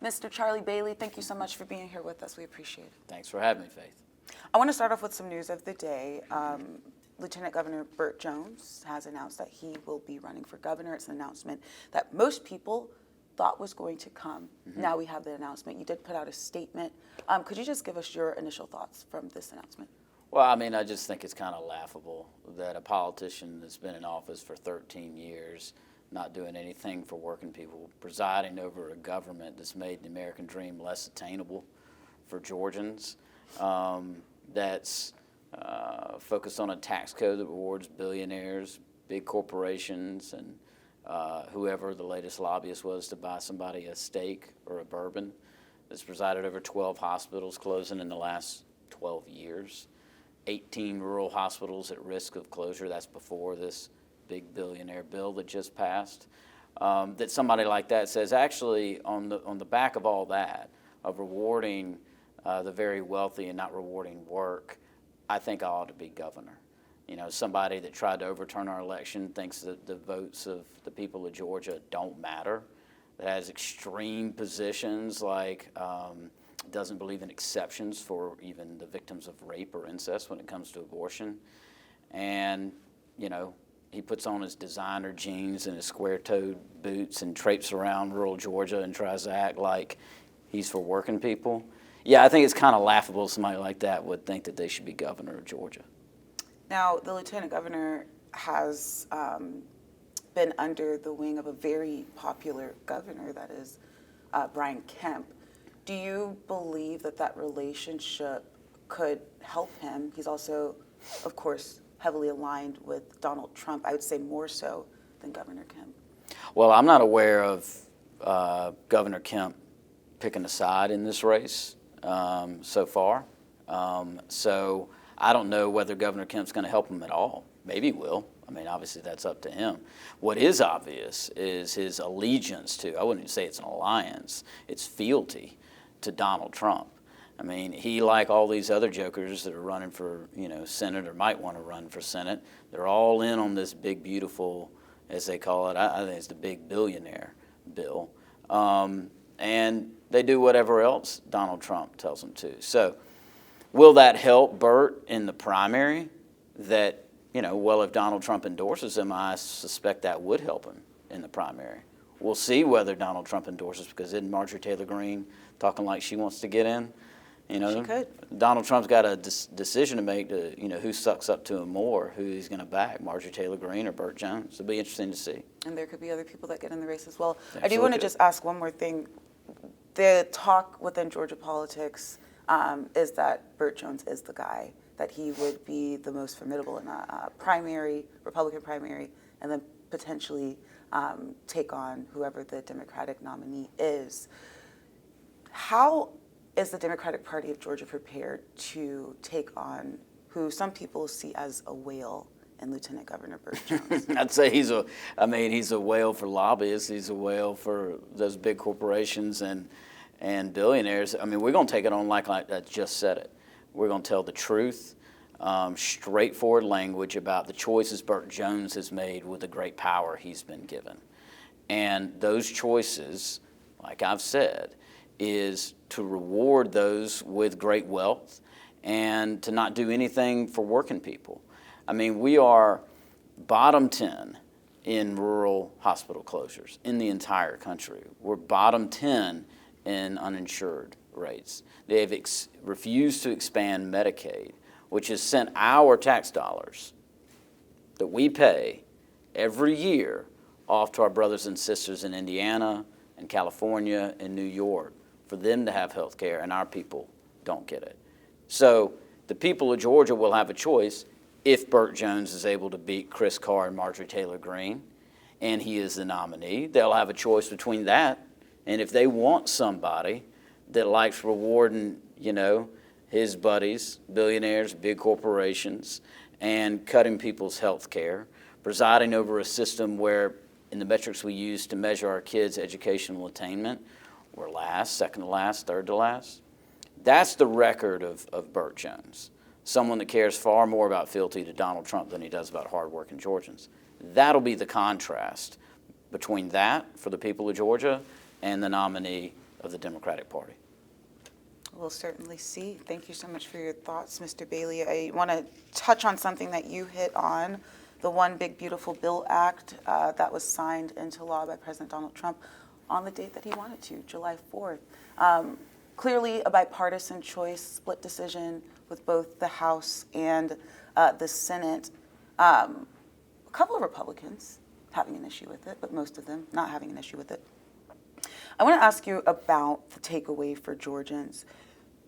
Mr. Charlie Bailey, thank you so much for being here with us. We appreciate it. Thanks for having me, Faith. I want to start off with some news of the day. Lieutenant Governor Bert Jones has announced that he will be running for governor. It's an announcement that most people thought was going to come. Now we have the announcement. You did put out a statement. Could you just give us your initial thoughts from this announcement? Well, I mean, I just think it's kind of laughable that a politician that's been in office for 13 years, not doing anything for working people, presiding over a government that's made the American dream less attainable for Georgians, that's focused on a tax code that rewards billionaires, big corporations, and whoever the latest lobbyist was to buy somebody a steak or a bourbon, that's presided over 12 hospitals closing in the last 12 years. 18 rural hospitals at risk of closure. That's before this big billionaire bill that just passed. That somebody like that says, actually, on the back of all that, of rewarding the very wealthy and not rewarding work, I think I ought to be governor. You know, somebody that tried to overturn our election thinks that the votes of the people of Georgia don't matter, that has extreme positions like doesn't believe in exceptions for even the victims of rape or incest when it comes to abortion. And, you know, he puts on his designer jeans and his square-toed boots and traipses around rural Georgia and tries to act like he's for working people. Yeah, I think it's kind of laughable somebody like that would think that they should be governor of Georgia. Now, the lieutenant governor has been under the wing of a very popular governor, that is Brian Kemp. Do you believe that that relationship could help him? He's also, of course, heavily aligned with Donald Trump, I would say more so than Governor Kemp. Well, I'm not aware of Governor Kemp picking a side in this race so far. So I don't know whether Governor Kemp's going to help him at all. Maybe he will. I mean, obviously that's up to him. What is obvious is his allegiance to, I wouldn't say it's an alliance, it's fealty to Donald Trump. I mean, he, like all these other jokers that are running for, you know, Senate or might want to run for Senate, they're all in on this big, beautiful, as they call it, I think it's the big billionaire bill. And they do whatever else Donald Trump tells them to. So will that help Bert in the primary? That, you know, well, if Donald Trump endorses him, I suspect that would help him in the primary. We'll see whether Donald Trump endorses, because isn't Marjorie Taylor Greene talking like she wants to get in? You know, she could. Donald Trump's got a decision to make to, you know, who sucks up to him more, who he's going to back, Marjorie Taylor Greene or Bert Jones. It'll be interesting to see. And there could be other people that get in the race as well. Absolutely. I do want to just ask one more thing. The talk within Georgia politics is that Bert Jones is the guy, that he would be the most formidable in a primary, Republican primary, and then potentially take on whoever the Democratic nominee is. How is the Democratic Party of Georgia prepared to take on who some people see as a whale in Lieutenant Governor Bert Jones? I'd say he's a whale for lobbyists. He's a whale for those big corporations and billionaires. I mean, we're going to take it on like I just said it. We're going to tell the truth, straightforward language about the choices Bert Jones has made with the great power he's been given. And those choices, like I've said, is to reward those with great wealth and to not do anything for working people. I mean, we are bottom 10 in rural hospital closures in the entire country. We're bottom 10 in uninsured rates. They have refused to expand Medicaid, which has sent our tax dollars that we pay every year off to our brothers and sisters in Indiana and California and New York for them to have health care, and our people don't get it. So the people of Georgia will have a choice if Bert Jones is able to beat Chris Carr and Marjorie Taylor Greene, and he is the nominee. They'll have a choice between that, and if they want somebody that likes rewarding, you know, his buddies, billionaires, big corporations, and cutting people's health care, presiding over a system where, in the metrics we use to measure our kids' educational attainment, we're last, second to last, third to last. That's the record of Bert Jones, someone that cares far more about fealty to Donald Trump than he does about hardworking Georgians. That'll be the contrast between that for the people of Georgia and the nominee of the Democratic Party. We'll certainly see. Thank you so much for your thoughts, Mr. Bailey. I want to touch on something that you hit on, the One Big Beautiful Bill Act that was signed into law by President Donald Trump on the date that he wanted to, July 4th. Clearly a bipartisan choice, split decision with both the House and the Senate. A couple of Republicans having an issue with it, but most of them not having an issue with it. I want to ask you about the takeaway for Georgians.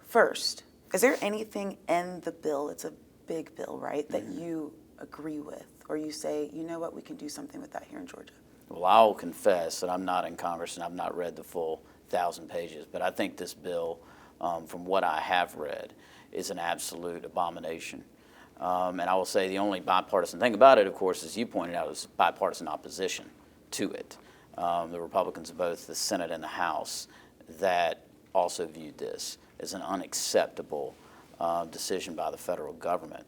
First, is there anything in the bill, it's a big bill, right, that you agree with, or you say, you know what, we can do something with that here in Georgia? Well, I'll confess that I'm not in Congress and I've not read the full 1,000 pages, but I think this bill, from what I have read, is an absolute abomination. And I will say the only bipartisan thing about it, of course, as you pointed out, is bipartisan opposition to it. The Republicans of both the Senate and the House that also viewed this as an unacceptable decision by the federal government.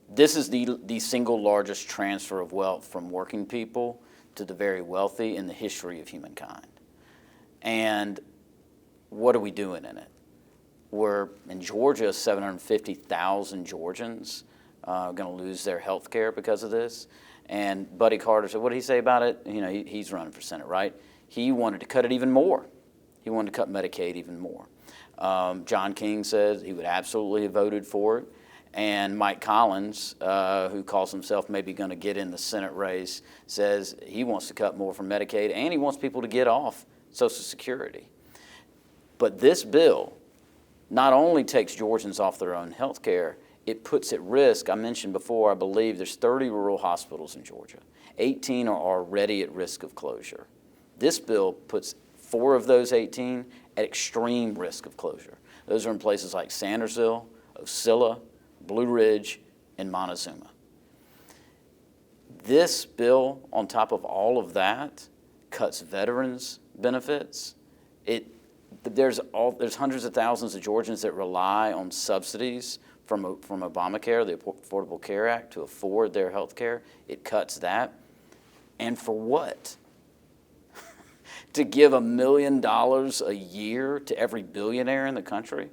This is the single largest transfer of wealth from working people to the very wealthy in the history of humankind. And what are we doing in it? We're, in Georgia, 750,000 Georgians going to lose their health care because of this. And Buddy Carter said, what did he say about it? You know, he's running for Senate, right? He wanted to cut it even more. He wanted to cut Medicaid even more. John King says he would absolutely have voted for it. And Mike Collins, who calls himself maybe going to get in the Senate race, says he wants to cut more from Medicaid and he wants people to get off Social Security. But this bill not only takes Georgians off their own health care, it puts at risk, I mentioned before, I believe there's 30 rural hospitals in Georgia. 18 are already at risk of closure. This bill puts 4 of those 18 at extreme risk of closure. Those are in places like Sandersville, Ocilla, Blue Ridge, and Montezuma. This bill, on top of all of that, cuts veterans' benefits. There's hundreds of thousands of Georgians that rely on subsidies from Obamacare, the Affordable Care Act, to afford their health care. It cuts that. And for what? To give $1 million a year to every billionaire in the country?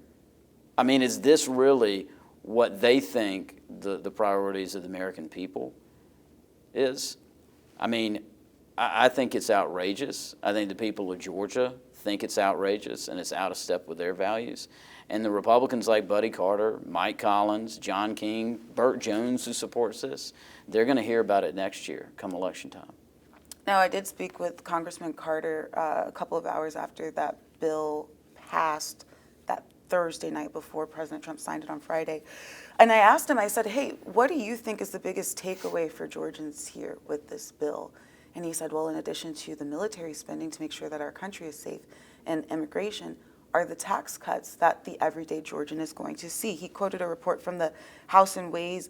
I mean, is this really what they think the priorities of the American people is? I mean, I think it's outrageous. I think the people of Georgia think it's outrageous and it's out of step with their values. And the Republicans like Buddy Carter, Mike Collins, John King, Bert Jones, who supports this, they're going to hear about it next year come election time. Now, I did speak with Congressman Carter a couple of hours after that bill passed that Thursday night before President Trump signed it on Friday. And I asked him, I said, hey, what do you think is the biggest takeaway for Georgians here with this bill? And he said, well, in addition to the military spending to make sure that our country is safe and immigration, are the tax cuts that the everyday Georgian is going to see. He quoted a report from the House Ways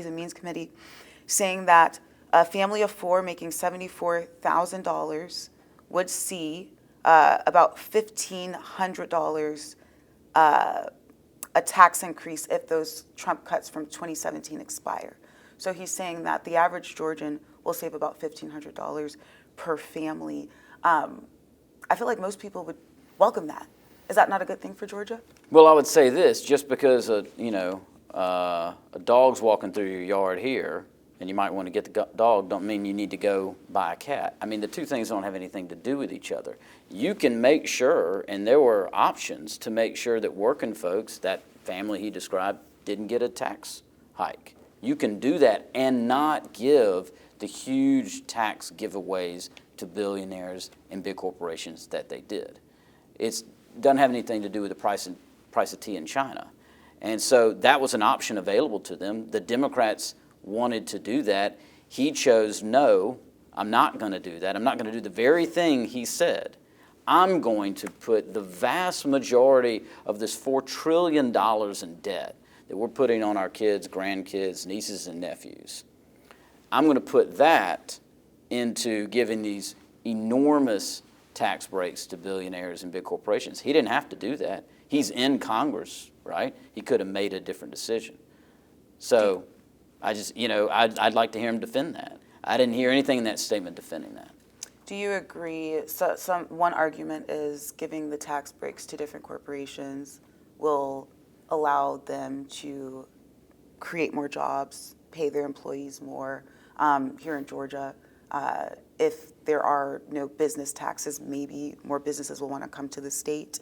and Means Committee saying that a family of 4 making $74,000 would see about $1,500 a tax increase if those Trump cuts from 2017 expire. So he's saying that the average Georgian will save about $1,500 per family. I feel like most people would welcome that. Is that not a good thing for Georgia? Well, I would say this: just because a dog's walking through your yard here, and you might want to get the dog, don't mean you need to go buy a cat. I mean, the two things don't have anything to do with each other. You can make sure, and there were options to make sure that working folks, that family he described, didn't get a tax hike. You can do that and not give the huge tax giveaways to billionaires and big corporations that they did. It doesn't have anything to do with the price of tea in China. And so that was an option available to them. The Democrats wanted to do that. He chose, no, I'm not going to do that. I'm not going to do the very thing he said. I'm going to put the vast majority of this $4 trillion in debt that we're putting on our kids, grandkids, nieces, and nephews. I'm going to put that into giving these enormous tax breaks to billionaires and big corporations. He didn't have to do that. He's in Congress, right? He could have made a different decision. So I just, I'd like to hear him defend that. I didn't hear anything in that statement defending that. Do you agree? So, one argument is giving the tax breaks to different corporations will allow them to create more jobs, pay their employees more. Here in Georgia, if there are no business taxes, maybe more businesses will want to come to the state.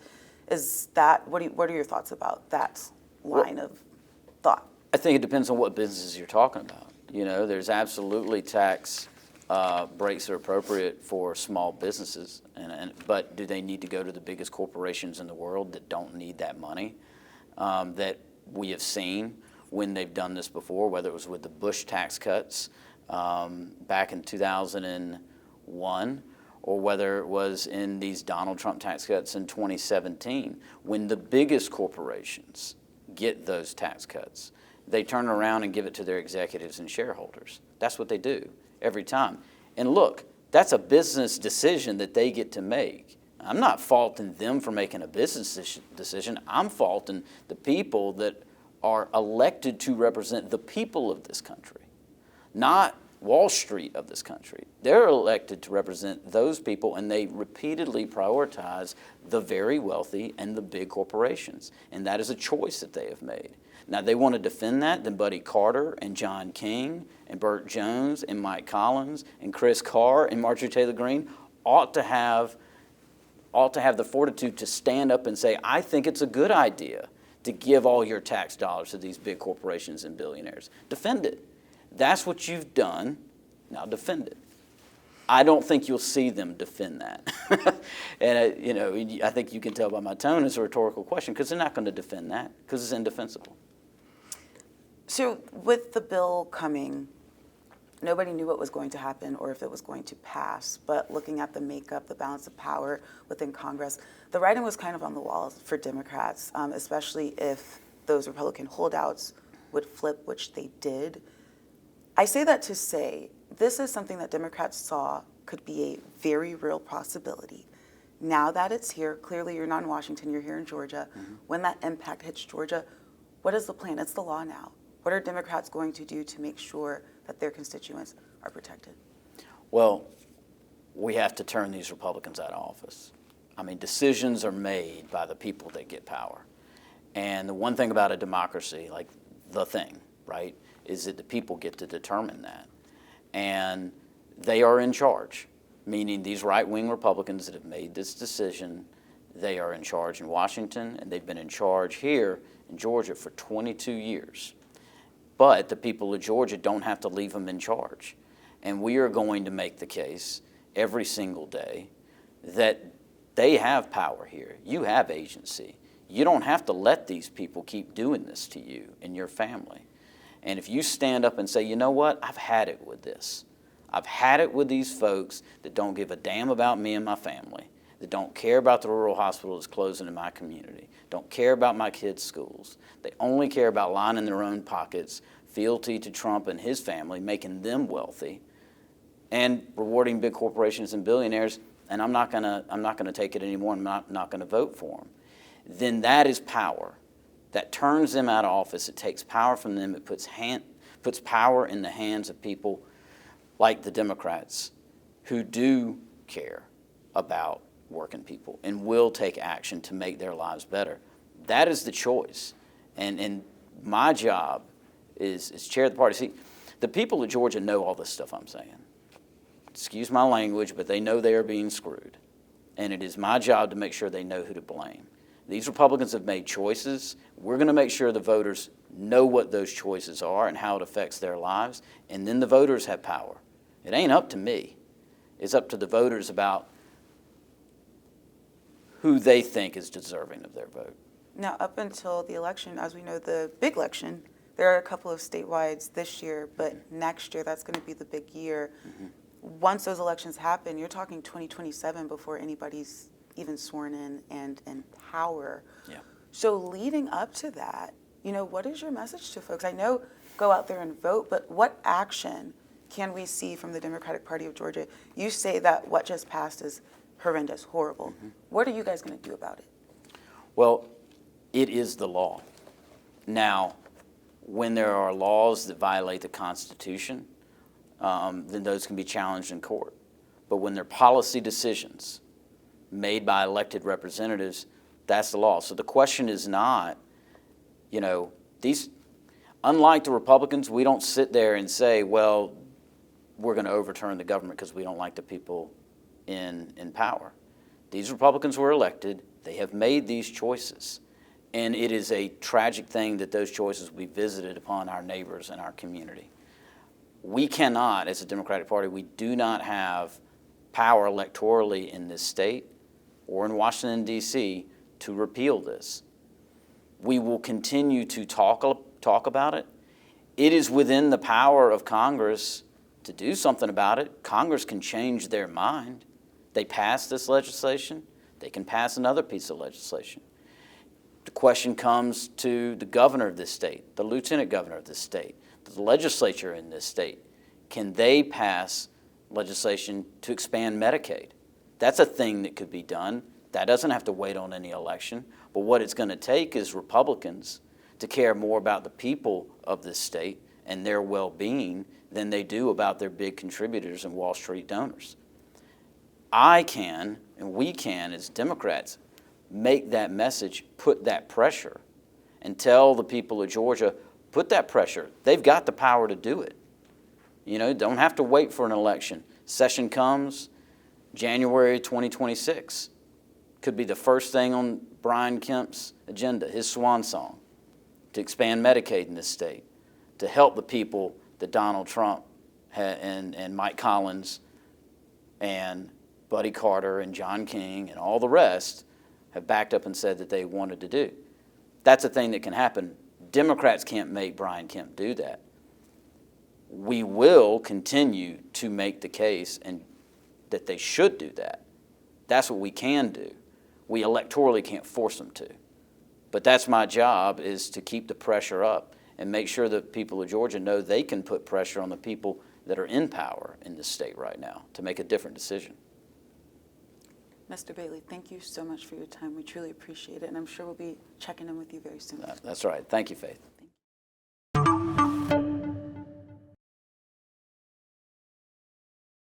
Is that what are your thoughts about that line of thought? I think it depends on what businesses you're talking about. You know, there's absolutely tax breaks that are appropriate for small businesses, but do they need to go to the biggest corporations in the world that don't need that money? That we have seen when they've done this before, whether it was with the Bush tax cuts back in 2001, or whether it was in these Donald Trump tax cuts in 2017, when the biggest corporations get those tax cuts, they turn around and give it to their executives and shareholders. That's what they do every time. And look, that's a business decision that they get to make. I'm not faulting them for making a business decision. I'm faulting the people that are elected to represent the people of this country, not Wall Street of this country. They're elected to represent those people, and they repeatedly prioritize the very wealthy and the big corporations. And that is a choice that they have made. Now, they want to defend that, then Buddy Carter and John King and Bert Jones and Mike Collins and Chris Carr and Marjorie Taylor Greene ought to have the fortitude to stand up and say, I think it's a good idea to give all your tax dollars to these big corporations and billionaires. Defend it. That's what you've done. Now defend it. I don't think you'll see them defend that. And, I think you can tell by my tone it's a rhetorical question, because they're not going to defend that, because it's indefensible. So with the bill coming, nobody knew what was going to happen or if it was going to pass, but looking at the makeup, the balance of power within Congress, the writing was kind of on the wall for Democrats, especially if those Republican holdouts would flip, which they did. I say that to say this is something that Democrats saw could be a very real possibility. Now that it's here, clearly you're not in Washington, you're here in Georgia. Mm-hmm. When that impact hits Georgia, what is the plan? It's the law now. What are Democrats going to do to make sure that their constituents are protected? Well, we have to turn these Republicans out of office. I mean, decisions are made by the people that get power. And the one thing about a democracy, like the thing, right, is that the people get to determine that. And they are in charge, meaning these right-wing Republicans that have made this decision, they are in charge in Washington, and they've been in charge here in Georgia for 22 years. But the people of Georgia don't have to leave them in charge. And we are going to make the case every single day that they have power here. You have agency. You don't have to let these people keep doing this to you and your family. And if you stand up and say, you know what, I've had it with this. I've had it with these folks that don't give a damn about me and my family, that don't care about the rural hospital that's closing in my community, don't care about my kids' schools. They only care about lining their own pockets, fealty to Trump and his family, making them wealthy, and rewarding big corporations and billionaires, and I'm not gonna take it anymore, I'm not gonna vote for them. Then that is power. That turns them out of office. It takes power from them. It puts power in the hands of people like the Democrats who do care about working people and will take action to make their lives better. That is the choice. And my job is chair of the party. See, the people of Georgia know all this stuff I'm saying. Excuse my language, but they know they are being screwed. And it is my job to make sure they know who to blame. These Republicans have made choices. We're going to make sure the voters know what those choices are and how it affects their lives. And then the voters have power. It ain't up to me. It's up to the voters about who they think is deserving of their vote. Now, up until the election, as we know, the big election, there are a couple of statewide this year, but next year, that's going to be the big year. Mm-hmm. Once those elections happen, you're talking 2027 before anybody's even sworn in and in power. Yeah. So leading up to that, what is your message to folks? I know go out there and vote, but what action can we see from the Democratic Party of Georgia? You say that what just passed is horrendous, horrible. Mm-hmm. What are you guys going to do about it? Well, it is the law. Now, when there are laws that violate the Constitution, then those can be challenged in court. But when they're policy decisions made by elected representatives, that's the law. So the question is not, unlike the Republicans, we don't sit there and say, well, we're going to overturn the government because we don't like the people in power. These Republicans were elected. They have made these choices. And it is a tragic thing that those choices will be visited upon our neighbors and our community. We cannot, as a Democratic Party, we do not have power electorally in this state or in Washington, D.C. to repeal this. We will continue to talk about it. It is within the power of Congress to do something about it. Congress can change their mind. They pass this legislation. They can pass another piece of legislation. The question comes to the governor of this state, the lieutenant governor of this state, the legislature in this state. Can they pass legislation to expand Medicaid? That's a thing that could be done. That doesn't have to wait on any election. But what it's going to take is Republicans to care more about the people of this state and their well-being than they do about their big contributors and Wall Street donors. I can, and we can, as Democrats, make that message, put that pressure, and tell the people of Georgia, put that pressure. They've got the power to do it. Don't have to wait for an election. Session comes January 2026. Could be the first thing on Brian Kemp's agenda, his swan song, to expand Medicaid in this state, to help the people that Donald Trump and Mike Collins and Buddy Carter and John King and all the rest have backed up and said that they wanted to do. That's a thing that can happen. Democrats can't make Brian Kemp do that. We will continue to make the case and that they should do that. That's what we can do. We electorally can't force them to. But that's my job, is to keep the pressure up and make sure that people of Georgia know they can put pressure on the people that are in power in this state right now to make a different decision. Mr. Bailey, thank you so much for your time. We truly appreciate it, and I'm sure we'll be checking in with you very soon. That's right. Thank you, Faith.